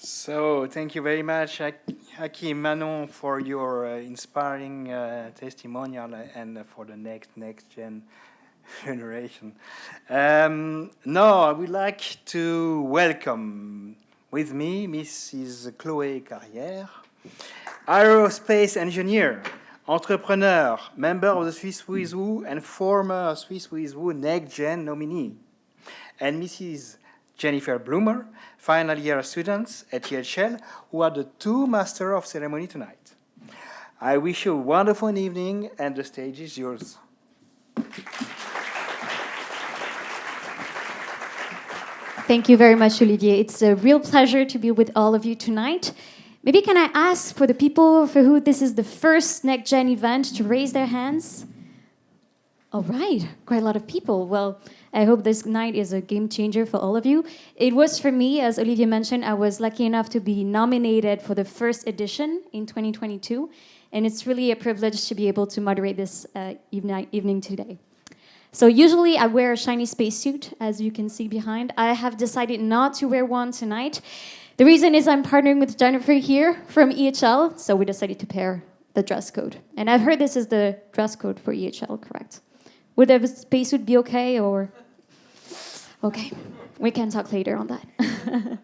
So, thank you very much, Hakim Manon, for your inspiring testimonial and for the next gen generation. Now, I would like to welcome with me Mrs. Chloé Carrière, aerospace engineer, entrepreneur, member of the Swiss With Who, and former Swiss With Who NEXTGEN nominee, and Mrs. Jennifer Bloomer, final year students at THL, who are the two Master of Ceremony tonight. I wish you a wonderful evening, and the stage is yours. Thank you very much, Olivier. It's a real pleasure to be with all of you tonight. Maybe can I ask for the people for who this is the first NEXTGEN event to raise their hands? All right, quite a lot of people. Well, I hope this night is a game changer for all of you. It was for me, as Olivier mentioned, I was lucky enough to be nominated for the first edition in 2022, and it's really a privilege to be able to moderate this evening today. So usually I wear a shiny spacesuit, as you can see behind. I have decided not to wear one tonight. The reason is I'm partnering with Jennifer here from EHL, so we decided to pair the dress code. And I've heard this is the dress code for EHL, correct? Would a spacesuit be okay, or? Okay, we can talk later on that.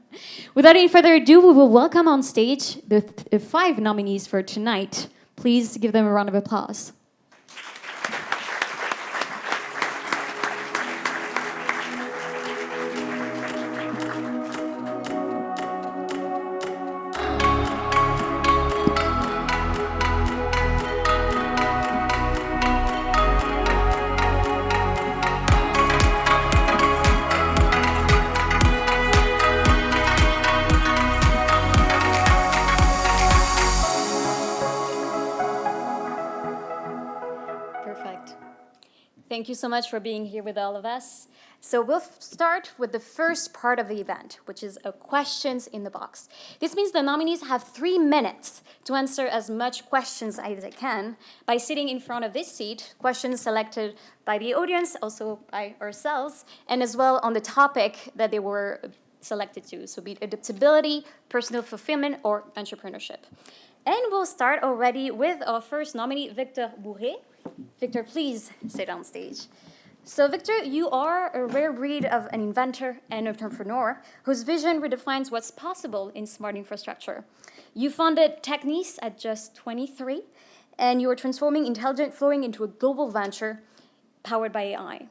Without any further ado, we will welcome on stage the 5 nominees for tonight. Please give them a round of applause. Thank you so much for being here with all of us. So we'll start with the first part of the event, which is a questions in the box. This means the nominees have 3 minutes to answer as much questions as they can by sitting in front of this seat, questions selected by the audience, also by ourselves, and as well on the topic that they were selected to, so be it adaptability, personal fulfillment, or entrepreneurship. And we'll start already with our first nominee, Wiktor Bourée. Wiktor, please sit on stage. So, Wiktor, you are a rare breed of an inventor and entrepreneur whose vision redefines what's possible in smart infrastructure. You founded Technis at just 23, and you are transforming intelligent flooring into a global venture powered by AI.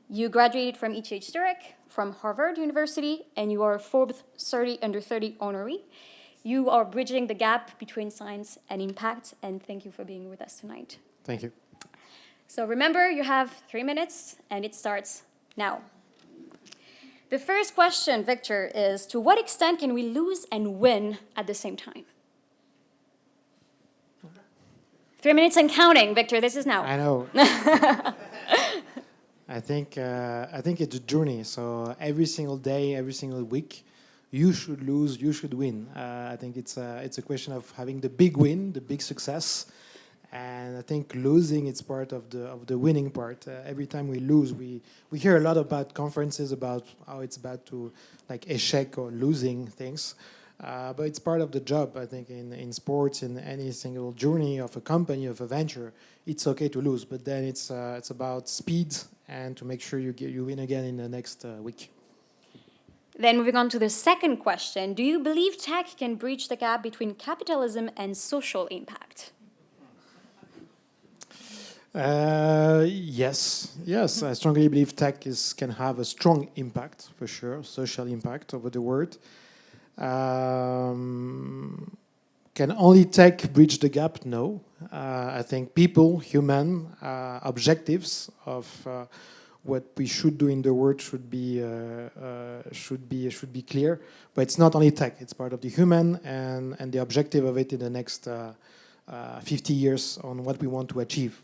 You graduated from ETH Zurich, from Harvard University, and you are a Forbes 30 under 30 honoree. You are bridging the gap between science and impact, and thank you for being with us tonight. Thank you. So remember, you have 3 minutes, and it starts now. The first question, Wiktor, is to what extent can we lose and win at the same time? 3 minutes and counting, Wiktor, this is now. I know. I think it's a journey. So every single day, every single week, you should lose, you should win. I think it's a question of having the big win, the big success. And I think losing is part of the winning part. Every time we lose, we hear a lot about conferences about how it's bad to like échec or losing things. But it's part of the job, I think, in sports, in any single journey of a company, of a venture. It's okay to lose, but then it's about speed and to make sure you win again in the next week. Then moving on to the second question, do you believe tech can bridge the gap between capitalism and social impact? Yes. I strongly believe tech can have a strong impact, for sure, social impact over the world. Can only tech bridge the gap? No. I think people, human objectives of what we should do in the world should be clear. But it's not only tech; it's part of the human and the objective of it in the next 50 years on what we want to achieve.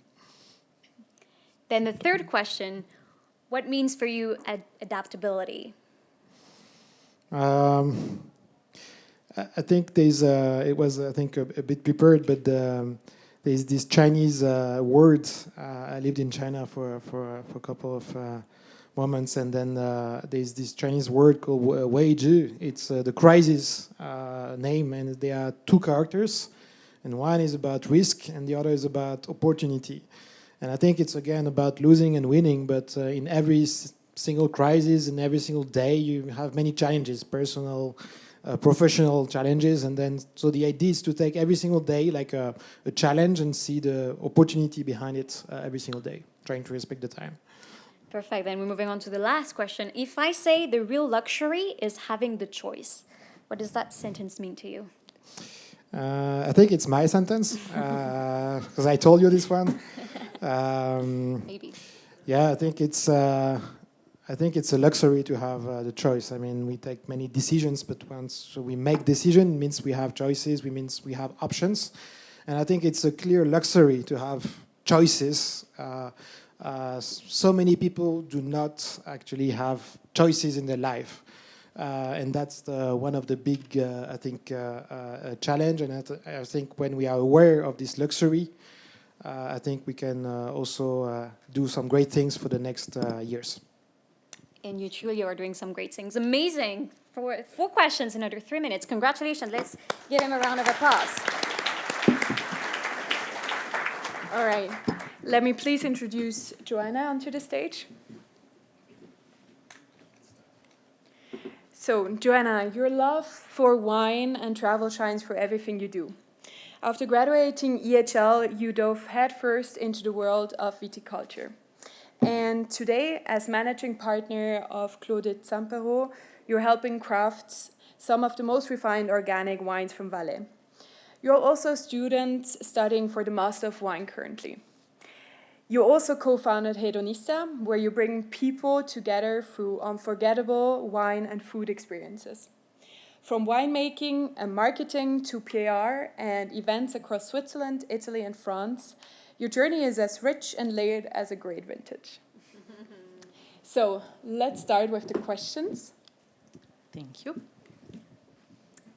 Then the third question, what means for you adaptability? I think it was a bit prepared, but there's this Chinese word. I lived in China for a couple of moments. And then there's this Chinese word called Wei Zhi. It's the crisis name, and there are two characters, and one is about risk and the other is about opportunity. And I think it's again about losing and winning, but in every single crisis, in every single day, you have many challenges, personal, professional challenges, and then so the idea is to take every single day like a challenge and see the opportunity behind it every single day, trying to respect the time. Perfect. Then we're moving on to the last question. If I say the real luxury is having the choice, what does that sentence mean to you? I think it's my sentence because I told you this one. Maybe. Yeah, I think it's a luxury to have the choice. I mean, we take many decisions, but once we make decision, it means we have choices. It means we have options, and I think it's a clear luxury to have choices. So many people do not actually have choices in their life. And that's one of the big, I think, challenge. And I think when we are aware of this luxury, I think we can also do some great things for the next years. And you truly are doing some great things. Amazing. Four questions in under 3 minutes. Congratulations. Let's give him a round of applause. All right. Let me please introduce Johanna onto the stage. So, Johanna, your love for wine and travel shines for everything you do. After graduating EHL, you dove headfirst into the world of viticulture. And today, as managing partner of Claude Zampero, you're helping craft some of the most refined organic wines from Valais. You're also a student studying for the Master of Wine currently. You also co-founded Hedonista, where you bring people together through unforgettable wine and food experiences. From winemaking and marketing to PR and events across Switzerland, Italy, and France, your journey is as rich and layered as a great vintage. So let's start with the questions. Thank you.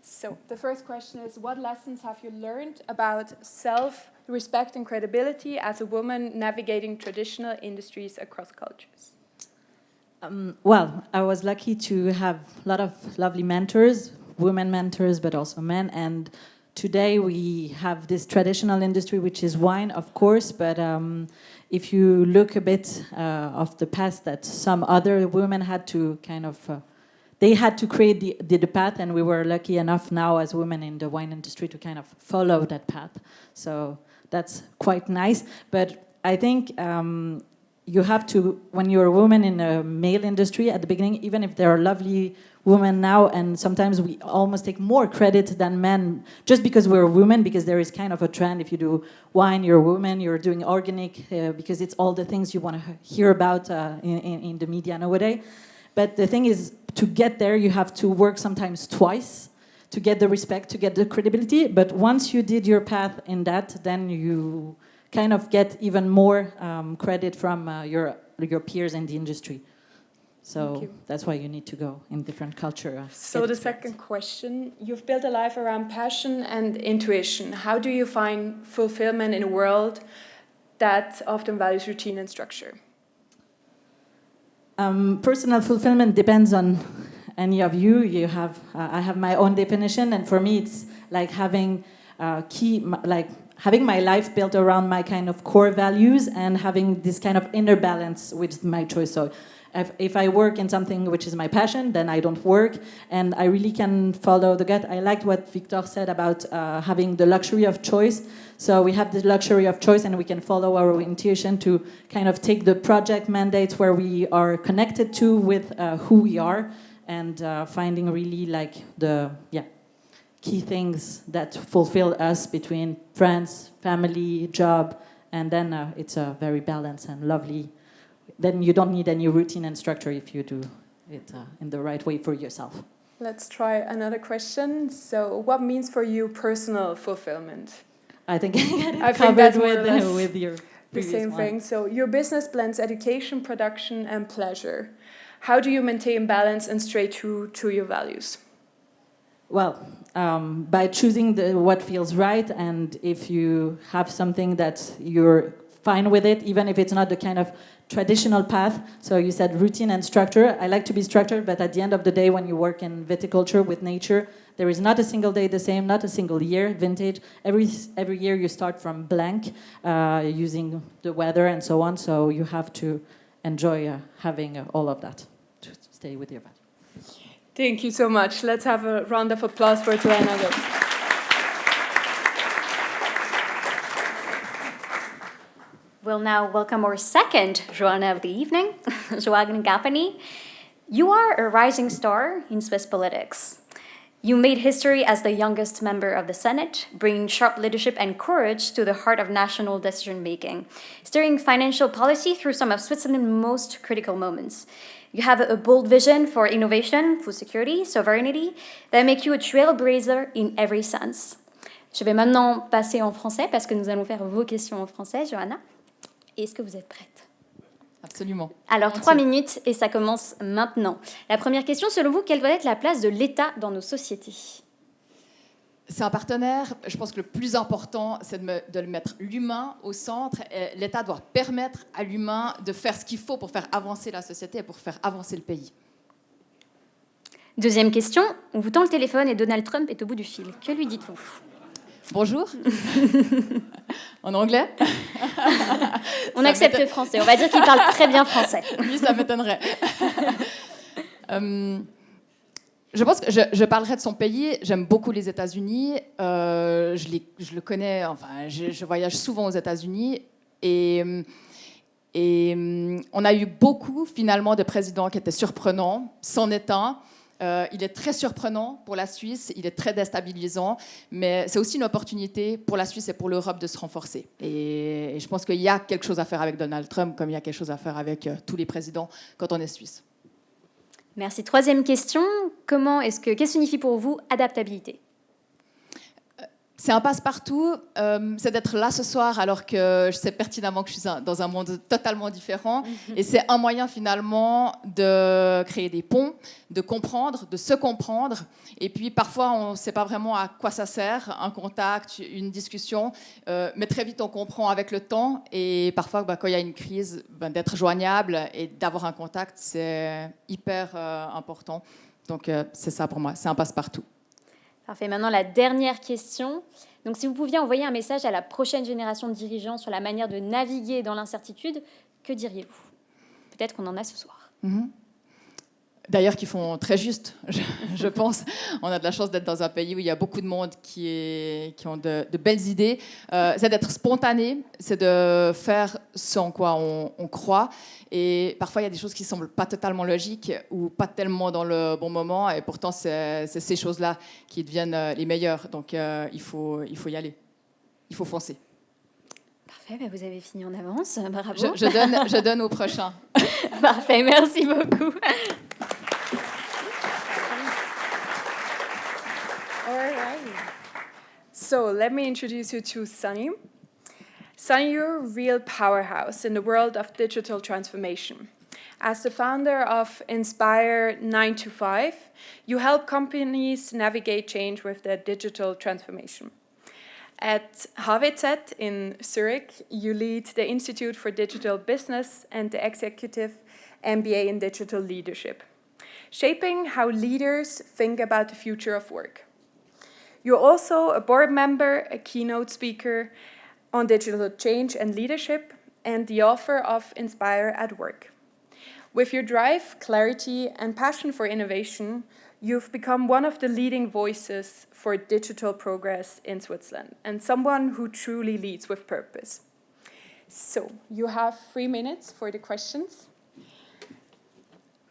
So the first question is, what lessons have you learned about self-respect and credibility as a woman navigating traditional industries across cultures? Well, I was lucky to have a lot of lovely mentors, women mentors, but also men. And today we have this traditional industry, which is wine, of course. But if you look a bit of the past, that some other women had to kind of... they had to create the path, and we were lucky enough now as women in the wine industry to kind of follow that path. So that's quite nice. But I think you have to, when you're a woman in a male industry at the beginning, even if there are lovely women now, and sometimes we almost take more credit than men just because we're women, because there is kind of a trend. If you do wine, you're a woman, you're doing organic, because it's all the things you want to hear about in the media nowadays. But the thing is, to get there, you have to work sometimes twice to get the respect, to get the credibility. But once you did your path in that, then you kind of get even more credit from your peers in the industry. So that's why you need to go in different culture. So the second question, you've built a life around passion and intuition. How do you find fulfillment in a world that often values routine and structure? Personal fulfillment depends on any of you. You have, I have my own definition, and for me, it's like having having my life built around my kind of core values and having this kind of inner balance with my choice. So, if I work in something which is my passion, then I don't work, and I really can follow the gut. I liked what Wiktor said about having the luxury of choice. So we have the luxury of choice, and we can follow our intuition to kind of take the project mandates where we are connected to with who we are, and finding really like the key things that fulfill us between friends, family, job, and then it's a very balanced and lovely. Then you don't need any routine and structure if you do it in the right way for yourself. Let's try another question. So what means for you personal fulfillment? I think I think that's with your the same thing. So your business blends education, production, and pleasure. How do you maintain balance and stay true to your values? Well, by choosing what feels right, and if you have something that you're fine with it, even if it's not the kind of traditional path. So you said routine and structure. I like to be structured, but at the end of the day, when you work in viticulture with nature, there is not a single day the same, not a single year vintage. Every year you start from blank, using the weather and so on. So you have to enjoy having all of that to stay with your bed. Thank you so much. Let's have a round of applause for Johanna. We'll now welcome our second Johanna of the evening, Johanna Gapany. You are a rising star in Swiss politics. You made history as the youngest member of the Senate, bringing sharp leadership and courage to the heart of national decision-making, steering financial policy through some of Switzerland's most critical moments. You have a bold vision for innovation, food security, sovereignty, that make you a trailblazer in every sense. Je vais maintenant passer en français parce que nous allons faire vos questions en français, Johanna. Est-ce que vous êtes prête? Absolument. Alors, 3 minutes et ça commence maintenant. La première question, selon vous, quelle doit être la place de l'État dans nos sociétés? C'est un partenaire. Je pense que le plus important, c'est de mettre l'humain au centre. L'État doit permettre à l'humain de faire ce qu'il faut pour faire avancer la société et pour faire avancer le pays. Deuxième question, on vous tend le téléphone et Donald Trump est au bout du fil. Que lui dites-vous? Bonjour. En anglais? On accepte le français. On va dire qu'il parle très bien français. Lui, ça m'étonnerait. Je pense que je parlerai de son pays. J'aime beaucoup les États-Unis. Je le connais. Enfin, je voyage souvent aux États-Unis et on a eu beaucoup finalement de présidents qui étaient surprenants. C'en est un. Il est très surprenant pour la Suisse, il est très déstabilisant, mais c'est aussi une opportunité pour la Suisse et pour l'Europe de se renforcer. Et je pense qu'il y a quelque chose à faire avec Donald Trump, comme il y a quelque chose à faire avec tous les présidents quand on est suisse. Merci. Troisième question, qu'est-ce que signifie pour vous adaptabilité? C'est un passe-partout, c'est d'être là ce soir alors que je sais pertinemment que je suis dans un monde totalement différent. Et c'est un moyen finalement de créer des ponts, de comprendre, de se comprendre. Et puis parfois on ne sait pas vraiment à quoi ça sert, un contact, une discussion. Mais très vite on comprend avec le temps. Et parfois quand il y a une crise, d'être joignable et d'avoir un contact, c'est hyper important. Donc c'est ça pour moi, c'est un passe-partout. Parfait. Maintenant, la dernière question. Donc, si vous pouviez envoyer un message à la prochaine génération de dirigeants sur la manière de naviguer dans l'incertitude, que diriez-vous? Peut-être qu'on en a ce soir. D'ailleurs, qui font très juste, je pense. On a de la chance d'être dans un pays où il y a beaucoup de monde qui ont de belles idées. C'est d'être spontané, c'est de faire ce en quoi on croit. Et parfois, il y a des choses qui ne semblent pas totalement logiques ou pas tellement dans le bon moment. Et pourtant, c'est ces choses-là qui deviennent les meilleures. Donc, il faut y aller. Il faut foncer. Parfait, vous avez fini en avance. Bravo. Je donne au prochain. Parfait, merci beaucoup. So let me introduce you to Sunny. Sunny, you're a real powerhouse in the world of digital transformation. As the founder of Inspire 925, you help companies navigate change with their digital transformation. At HVZ in Zurich, you lead the Institute for Digital Business and the Executive MBA in Digital Leadership, shaping how leaders think about the future of work. You're also a board member, a keynote speaker on digital change and leadership, and the author of Inspire at Work. With your drive, clarity, and passion for innovation, you've become one of the leading voices for digital progress in Switzerland, and someone who truly leads with purpose. So, you have 3 minutes for the questions.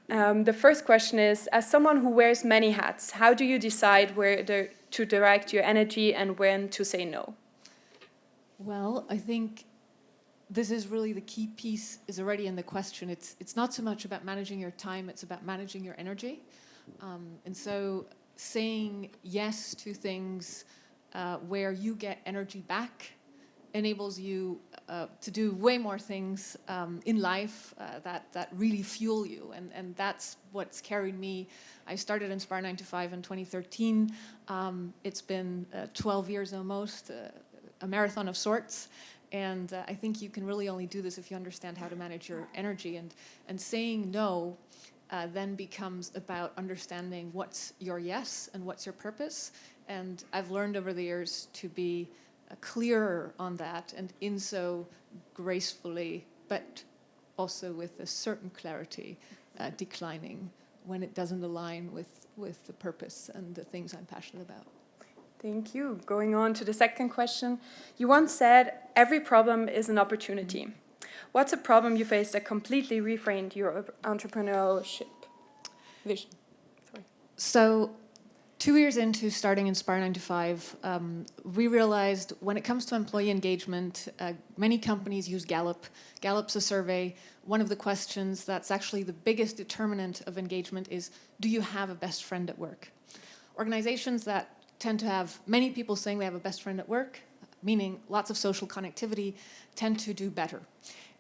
The first question is, as someone who wears many hats, how do you decide where to direct your energy and when to say no? Well, I think this is really the key piece is already in the question. It's not so much about managing your time, it's about managing your energy. And so saying yes to things where you get energy back enables you to do way more things in life that really fuel you. And that's what's carried me. I started Inspire 925 in 2013. It's been 12 years almost, a marathon of sorts. And I think you can really only do this if you understand how to manage your energy. And saying no then becomes about understanding what's your yes and what's your purpose. And I've learned over the years to be clearer on that, and in so gracefully, but also with a certain clarity, declining when it doesn't align with the purpose and the things I'm passionate about. Thank you. Going on to the second question. You once said, every problem is an opportunity. What's a problem you faced that completely reframed your entrepreneurship vision? Sorry. So 2 years into starting Inspire 9 to 5, we realized when it comes to employee engagement, many companies use Gallup. Gallup's a survey. One of the questions that's actually the biggest determinant of engagement is, do you have a best friend at work? Organizations that tend to have many people saying they have a best friend at work, meaning lots of social connectivity, tend to do better.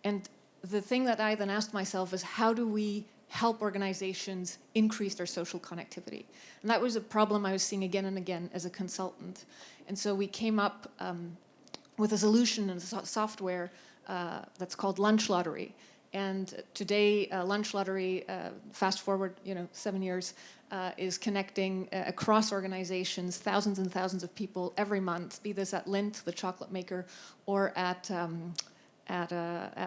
And the thing that I then asked myself is, how do we help organizations increase their social connectivity? And that was a problem I was seeing again and again as a consultant. And so we came up with a solution and software that's called Lunch Lottery. And today, Lunch Lottery, fast forward 7 years, is connecting across organizations, thousands and thousands of people every month, be this at Lindt, the chocolate maker, or at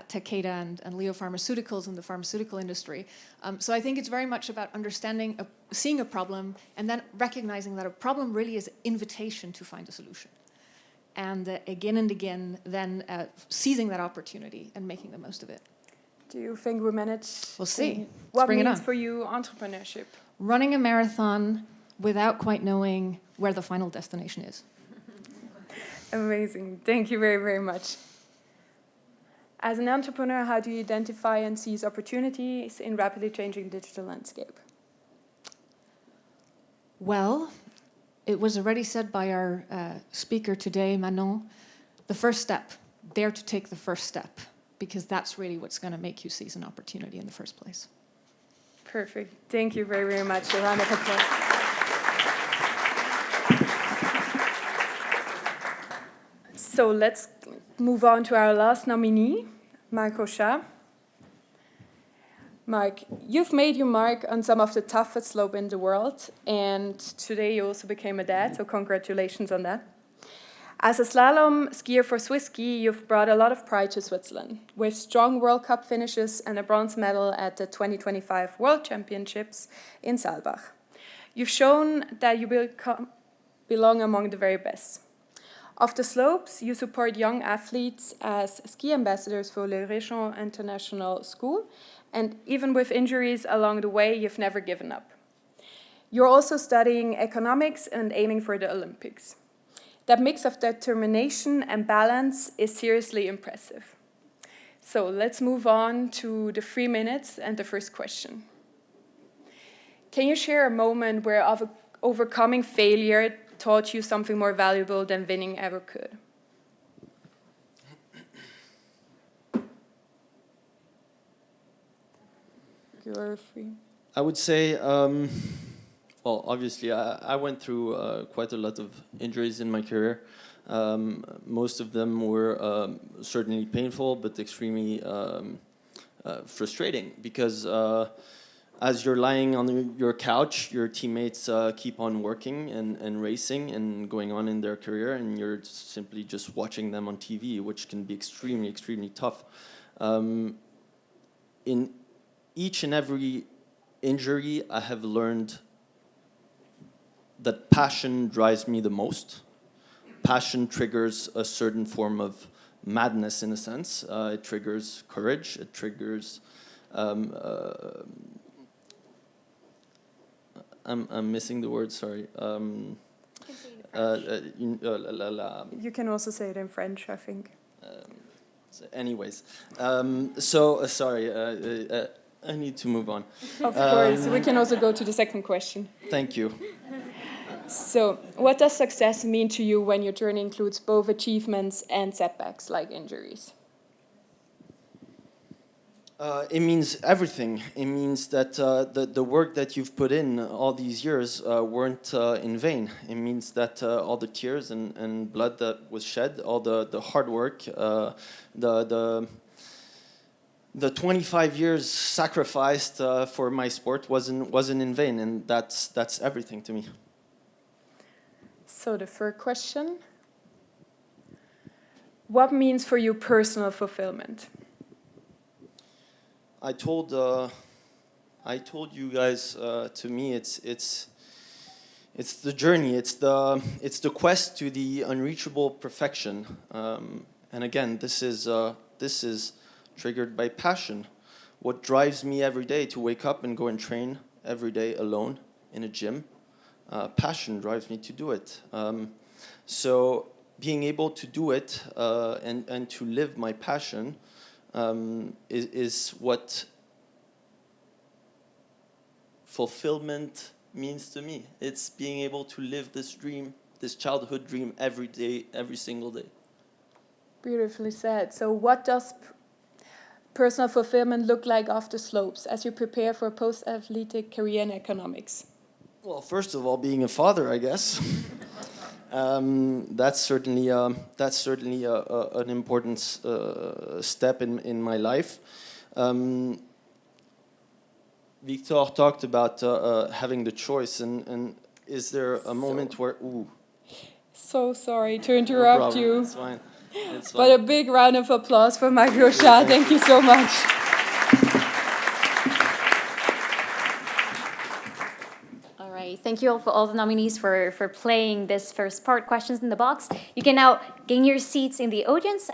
Takeda and Leo Pharmaceuticals in the pharmaceutical industry. So I think it's very much about understanding, seeing a problem, and then recognizing that a problem really is an invitation to find a solution. And again and again, then seizing that opportunity and making the most of it. Do you think we managed? We'll see. What bring it means on. for you entrepreneurship? Running a marathon without quite knowing where the final destination is. Amazing. Thank you very, very much. As an entrepreneur, how do you identify and seize opportunities in rapidly changing digital landscape? Well, it was already said by our speaker today, Manon, the first step, dare to take the first step, because that's really what's going to make you seize an opportunity in the first place. Perfect. Thank you very, very much. A round of applause. So let's move on to our last nominee, Marc Rochat. Marc, you've made your mark on some of the toughest slope in the world, and today you also became a dad, so congratulations on that. As a slalom skier for Swiss Ski, you've brought a lot of pride to Switzerland, with strong World Cup finishes and a bronze medal at the 2025 World Championships in Saalbach. You've shown that you belong among the very best. Off the slopes, you support young athletes as ski ambassadors for Le Rochat International School, and even with injuries along the way, you've never given up. You're also studying economics and aiming for the Olympics. That mix of determination and balance is seriously impressive. So let's move on to the 3 minutes and the first question. Can you share a moment where overcoming failure taught you something more valuable than winning ever could? You're free. I would say, well, obviously, I went through quite a lot of injuries in my career. Most of them were certainly painful, but extremely frustrating, because as you're lying on your couch, your teammates keep on working and racing and going on in their career, and you're simply just watching them on TV, which can be extremely, extremely tough. In each and every injury, I have learned that passion drives me the most. Passion triggers a certain form of madness, in a sense. It triggers courage. It triggers... I'm missing the word, sorry. You can also say it in French, I think. Anyways, sorry, I need to move on. Of course, we can also go to the second question. Thank you. So, what does success mean to you when your journey includes both achievements and setbacks like injuries? It means everything. It means that the work that you've put in all these years weren't in vain. It means that all the tears and blood that was shed, all the hard work, the 25 years sacrificed for my sport wasn't in vain, and that's everything to me. So the third question. What means for you personal fulfillment? I told you guys. To me, it's the journey. It's the quest to the unreachable perfection. And again, this is triggered by passion. What drives me every day to wake up and go and train every day alone in a gym. Passion drives me to do it. So being able to do it and to live my passion. Is what fulfillment means to me. It's being able to live this dream, this childhood dream every day, every single day. Beautifully said. So what does personal fulfillment look like off the slopes as you prepare for a post-athletic career in economics? Well, first of all, being a father, I guess. That's certainly an important step in my life. Wiktor talked about having the choice, and is there a moment where? Ooh. So sorry to interrupt you. It's fine. It's fine. But a big round of applause for Marc Rochat. Thank you so much. Thank you all for all the nominees for playing this first part, Questions in the Box. You can now gain your seats in the audience.